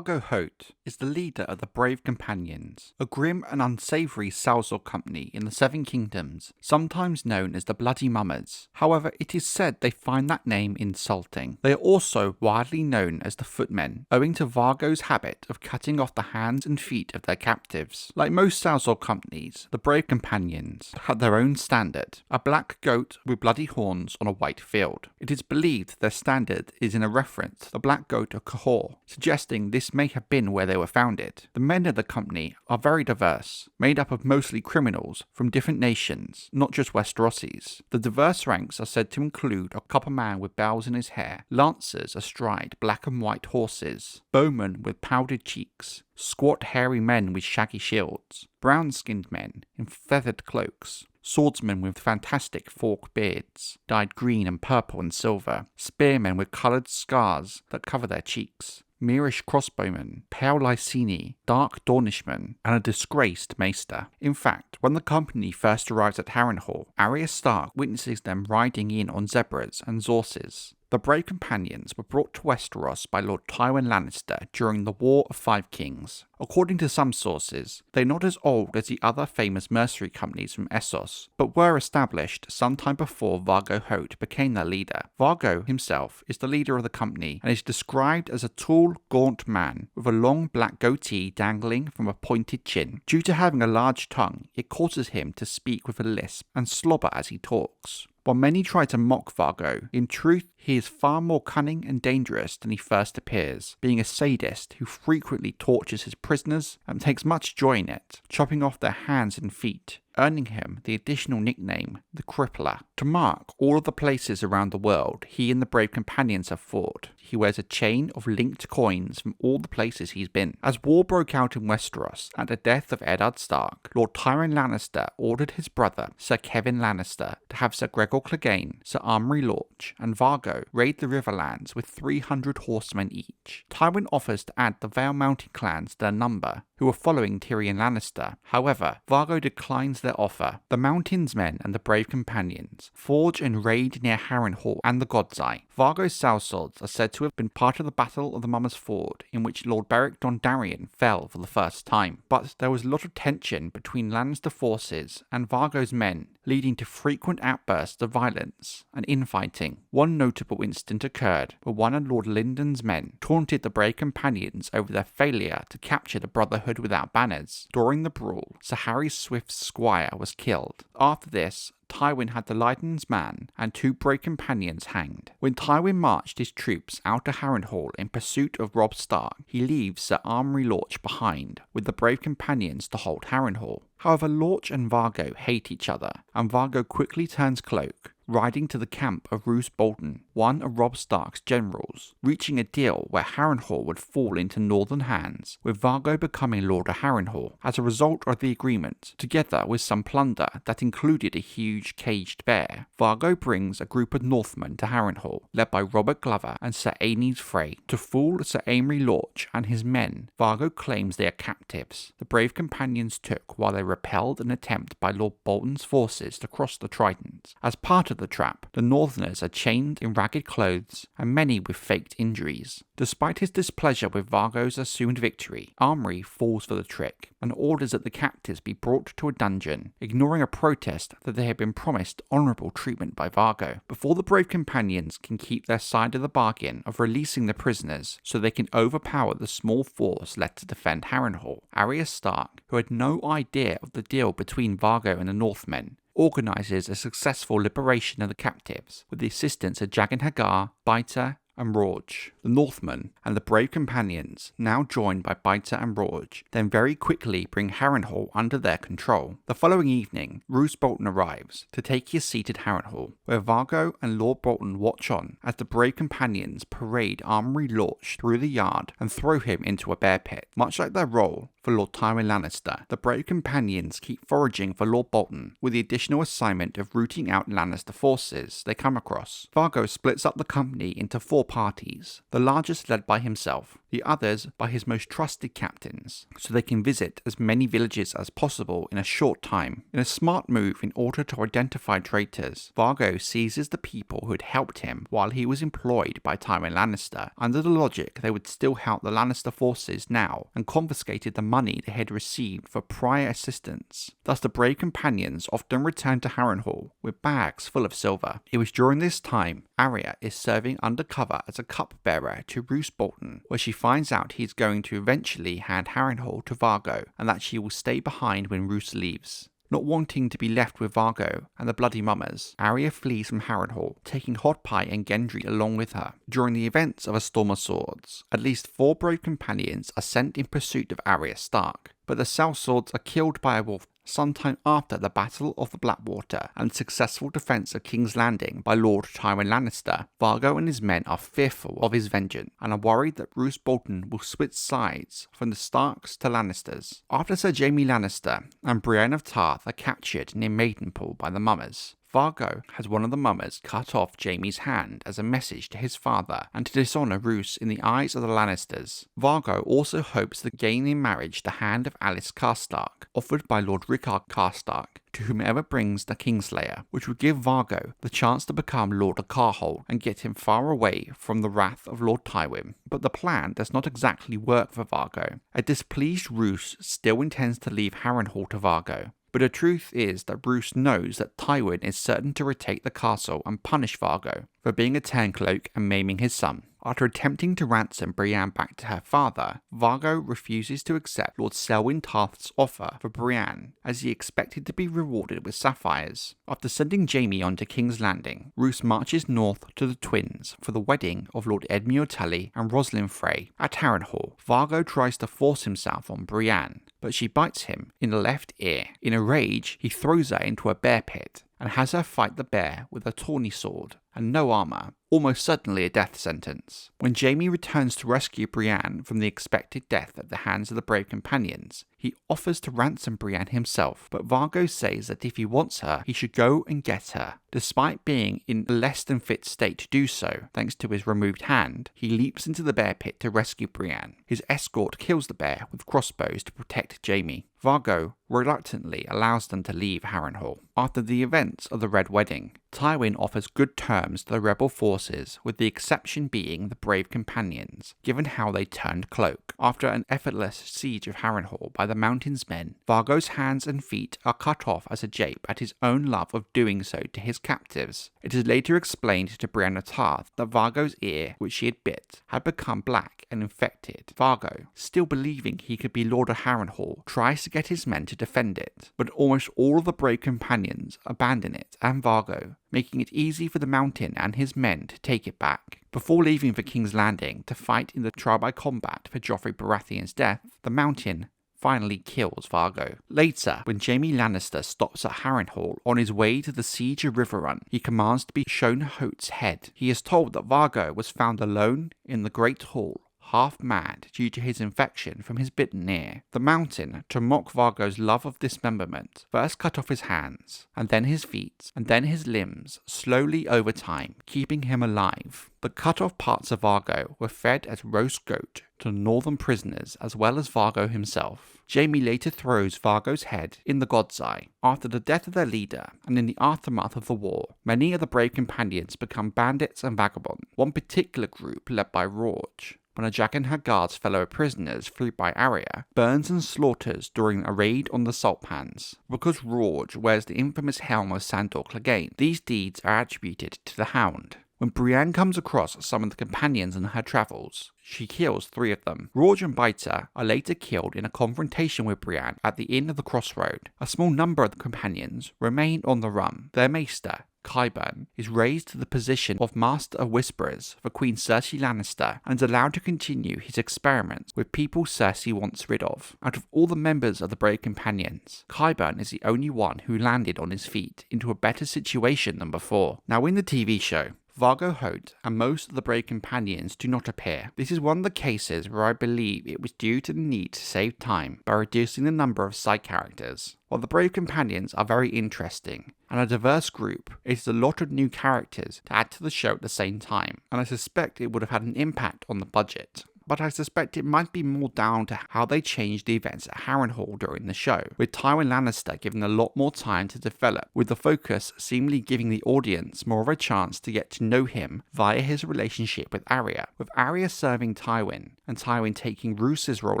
Vargo Hoat is the leader of the Brave Companions, a grim and unsavoury salesor company in the Seven Kingdoms, sometimes known as the Bloody Mummers. However, it is said they find that name insulting. They are also widely known as the Footmen, owing to Vargo's habit of cutting off the hands and feet of their captives. Like most salesor companies, the Brave Companions had their own standard, a black goat with bloody horns on a white field. It is believed their standard is in a reference to the black goat of Cahor, suggesting this may have been where they were founded. The men of the company are very diverse, made up of mostly criminals from different nations, not just Westerosis. The diverse ranks are said to include a copper man with bells in his hair, lancers astride black and white horses, bowmen with powdered cheeks, squat hairy men with shaggy shields, brown-skinned men in feathered cloaks, swordsmen with fantastic forked beards, dyed green and purple and silver, spearmen with coloured scars that cover their cheeks, Meerish crossbowmen, pale Lyseni, dark Dornishmen, and a disgraced maester. In fact, when the company first arrives at Harrenhal, Arya Stark witnesses them riding in on zebras and horses. The Brave Companions were brought to Westeros by Lord Tywin Lannister during the War of Five Kings. According to some sources, they're not as old as the other famous mercenary companies from Essos, but were established sometime before Vargo Hoat became their leader. Vargo himself is the leader of the company and is described as a tall, gaunt man with a long black goatee dangling from a pointed chin. Due to having a large tongue, it causes him to speak with a lisp and slobber as he talks. While many try to mock Vargo, in truth he is far more cunning and dangerous than he first appears, being a sadist who frequently tortures his prisoners and takes much joy in it, chopping off their hands and feet, earning him the additional nickname, the Crippler. To mark all of the places around the world he and the Brave Companions have fought, he wears a chain of linked coins from all the places he's been. As war broke out in Westeros at the death of Eddard Stark, Lord Tywin Lannister ordered his brother, Sir Kevan Lannister, to have Sir Gregor Clegane, Sir Amry Lorch, and Vargo raid the Riverlands with 300 horsemen each. Tywin offers to add the Vale Mountain clans to their number, who are following Tyrion Lannister. However, Vargo declines their offer. The Mountain's men and the Brave Companions forge and raid near Harrenhal and the God's Eye. Vargo's sellswords are said to have been part of the Battle of the Mummers Ford, in which Lord Beric Dondarrion fell for the first time. But there was a lot of tension between Lannister forces and Vargo's men, leading to frequent outbursts of violence and infighting. One notable incident occurred where one of Lord Lyndon's men taunted the Brave Companions over their failure to capture the Brotherhood without banners. During the brawl, Sir Harry Swift's squire was killed. After this, Tywin had the Lyden's man and 2 Brave Companions hanged. When Tywin marched his troops out to Harrenhal in pursuit of Robb Stark, he leaves Sir Amry Lorch behind, with the Brave Companions to hold Harrenhal. However, Lorch and Vargo hate each other, and Vargo quickly turns Cloak, riding to the camp of Roose Bolton, one of Robb Stark's generals, reaching a deal where Harrenhal would fall into northern hands, with Vargo becoming Lord of Harrenhal as a result of the agreement, together with some plunder that included a huge caged bear. Vargo brings a group of Northmen to Harrenhal, led by Robert Glover and Sir Aenys Frey. To fool Sir Amry Lorch and his men, Vargo claims they are captives the Brave Companions took while they repelled an attempt by Lord Bolton's forces to cross the Trident. As part of the trap, the Northerners are chained in ragged clothes and many with faked injuries. Despite his displeasure with Vargo's assumed victory, Amry falls for the trick and orders that the captives be brought to a dungeon, ignoring a protest that they had been promised honourable treatment by Vargo. Before the Brave Companions can keep their side of the bargain of releasing the prisoners so they can overpower the small force left to defend Harrenhal, Arya Stark, who had no idea of the deal between Vargo and the Northmen, organises a successful liberation of the captives with the assistance of Jagan Hagar, Biter, and Rorge. The Northmen and the Brave Companions, now joined by Biter and Rorge, then very quickly bring Harrenhal under their control. The following evening, Roose Bolton arrives to take his seat at Harrenhal, where Vargo and Lord Bolton watch on as the Brave Companions parade Amry Lorch through the yard and throw him into a bear pit. Much like their role for Lord Tywin Lannister, the Brave Companions keep foraging for Lord Bolton, with the additional assignment of rooting out Lannister forces they come across. Vargo splits up the company into 4 parties, the largest led by himself, the others by his most trusted captains, so they can visit as many villages as possible in a short time. In a smart move in order to identify traitors, Vargo seizes the people who had helped him while he was employed by Tywin Lannister, under the logic they would still help the Lannister forces now, and confiscated the money they had received for prior assistance. Thus the brave companions often returned to Harrenhal with bags full of silver. It was during this time Arya is serving undercover as a cupbearer to Roose Bolton, where she finds out he's going to eventually hand Harrenhal to Vargo, and that she will stay behind when Roose leaves. Not wanting to be left with Vargo and the bloody mummers, Arya flees from Harrenhal, taking Hot Pie and Gendry along with her. During the events of A Storm of Swords, at least 4 brave companions are sent in pursuit of Arya Stark, but the sellswords are killed by a wolf sometime after the Battle of the Blackwater and successful defence of King's Landing by Lord Tywin Lannister. Vargo and his men are fearful of his vengeance and are worried that Roose Bolton will switch sides from the Starks to Lannisters. After Sir Jaime Lannister and Brienne of Tarth are captured near Maidenpool by the mummers, Vargo has one of the mummers cut off Jaime's hand as a message to his father and to dishonour Roose in the eyes of the Lannisters. Vargo also hopes to gain in marriage the hand of Alice Karstark, offered by Lord Rickard Karstark, to whomever brings the Kingslayer, which would give Vargo the chance to become Lord of Carhol and get him far away from the wrath of Lord Tywin. But the plan does not exactly work for Vargo. A displeased Roose still intends to leave Harrenhal to Vargo. But the truth is that Roose knows that Tywin is certain to retake the castle and punish Vargo for being a turncloak and maiming his son. After attempting to ransom Brienne back to her father, Vargo refuses to accept Lord Selwyn Tarth's offer for Brienne, as he expected to be rewarded with sapphires. After sending Jaime on to King's Landing, Roose marches north to the Twins for the wedding of Lord Edmure Tully and Rosalind Frey. At Harrenhal, Vargo tries to force himself on Brienne, but she bites him in the left ear. In a rage, he throws her into a bear pit and has her fight the bear with a tawny sword and no armour, almost certainly a death sentence. When Jaime returns to rescue Brienne from the expected death at the hands of the brave companions, he offers to ransom Brienne himself, but Vargo says that if he wants her, he should go and get her. Despite being in a less than fit state to do so, thanks to his removed hand, he leaps into the bear pit to rescue Brienne. His escort kills the bear with crossbows to protect Jaime. Vargo reluctantly allows them to leave Harrenhal. After the events of the Red Wedding, Tywin offers good terms to the rebel forces, with the exception being the brave companions, given how they turned Cloak. After an effortless siege of Harrenhal by the Mountain's men, Vargo's hands and feet are cut off as a jape at his own love of doing so to his captives. It is later explained to Brienne of Tarth that Vargo's ear, which she had bit, had become black and infected. Vargo, still believing he could be Lord of Harrenhal, tries to get his men to defend it, but almost all of the brave companions abandon it and Vargo, making it easy for the Mountain and his men to take it back. Before leaving for King's Landing to fight in the trial by combat for Joffrey Baratheon's death, the Mountain finally kills Vargo. Later, when Jaime Lannister stops at Harrenhal on his way to the siege of Riverrun, he commands to be shown Hoat's head. He is told that Vargo was found alone in the Great Hall, half mad due to his infection from his bitten ear. The Mountain, to mock Vargo's love of dismemberment, first cut off his hands, and then his feet, and then his limbs, slowly over time, keeping him alive. The cut off parts of Vargo were fed as roast goat to northern prisoners as well as Vargo himself. Jaime later throws Vargo's head in the God's Eye. After the death of their leader, and in the aftermath of the war, many of the brave companions become bandits and vagabonds. One particular group, led by Rorge, when a dragon her guards fellow prisoners freed by Arya, burns and slaughters during a raid on the Salt Pans. Because Rorge wears the infamous helm of Sandor Clegane, these deeds are attributed to the Hound. When Brienne comes across some of the companions in her travels, she kills 3 of them. Rorge and Biter are later killed in a confrontation with Brienne at the Inn of the Crossroad. A small number of the companions remain on the run. Their maester, Qyburn, is raised to the position of Master of Whisperers for Queen Cersei Lannister and is allowed to continue his experiments with people Cersei wants rid of. Out of all the members of the brave companions, Qyburn is the only one who landed on his feet into a better situation than before. Now in the TV show, Vargo Hoat and most of the Brave companions do not appear. This is one of the cases where I believe it was due to the need to save time by reducing the number of side characters. While the Brave companions are very interesting and a diverse group, it is a lot of new characters to add to the show at the same time, and I suspect it would have had an impact on the budget. But I suspect it might be more down to how they changed the events at Harrenhal during the show, with Tywin Lannister given a lot more time to develop, with the focus seemingly giving the audience more of a chance to get to know him via his relationship with Arya. With Arya serving Tywin, and Tywin taking Roose's role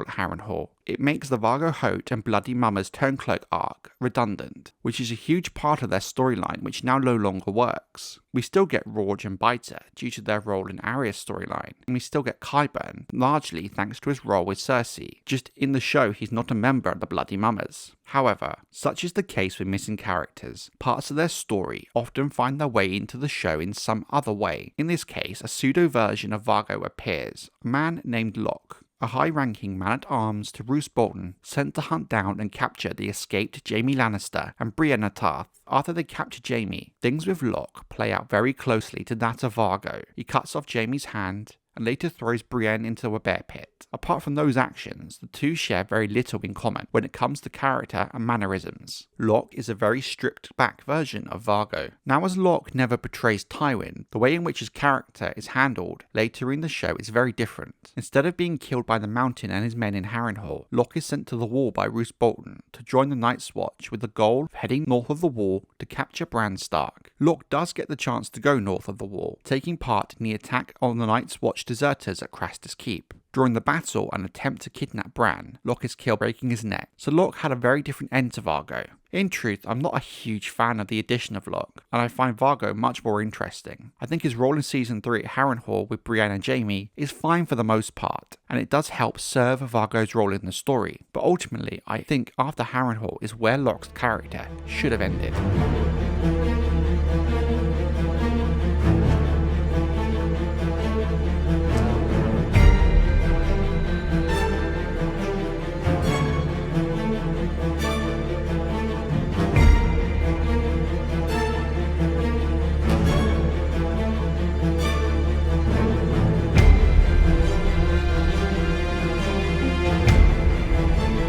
at Harrenhal, it makes the Vargo Hoat and Bloody Mama's Cloak arc redundant, which is a huge part of their storyline which now no longer works. We still get Rorge and Biter due to their role in Arya's storyline, and we still get Qyburn, largely thanks to his role with Cersei, just in the show he's not a member of the Bloody Mamas. However, such is the case with missing characters. Parts of their story often find their way into the show in some other way. In this case, a pseudo version of Vargo appears, a man named Locke, a high-ranking man-at-arms to Roose Bolton, sent to hunt down and capture the escaped Jaime Lannister and Brienne Tarth. After they capture Jaime, things with Locke play out very closely to that of Vargo. He cuts off Jaime's hand and later throws Brienne into a bear pit. Apart from those actions, the two share very little in common when it comes to character and mannerisms. Locke is a very stripped-back version of Vargo. Now, as Locke never betrays Tywin, the way in which his character is handled later in the show is very different. Instead of being killed by the Mountain and his men in Harrenhal, Locke is sent to the Wall by Roose Bolton to join the Night's Watch with the goal of heading north of the Wall to capture Bran Stark. Locke does get the chance to go north of the Wall, taking part in the attack on the Night's Watch deserters at Craster's Keep. During the battle and attempt to kidnap Bran, Locke is killed breaking his neck, so Locke had a very different end to Vargo. In truth, I'm not a huge fan of the addition of Locke, and I find Vargo much more interesting. I think his role in Season 3 at Harrenhal with Brienne and Jaime is fine for the most part, and it does help serve Vargo's role in the story, but ultimately I think after Harrenhal is where Locke's character should have ended.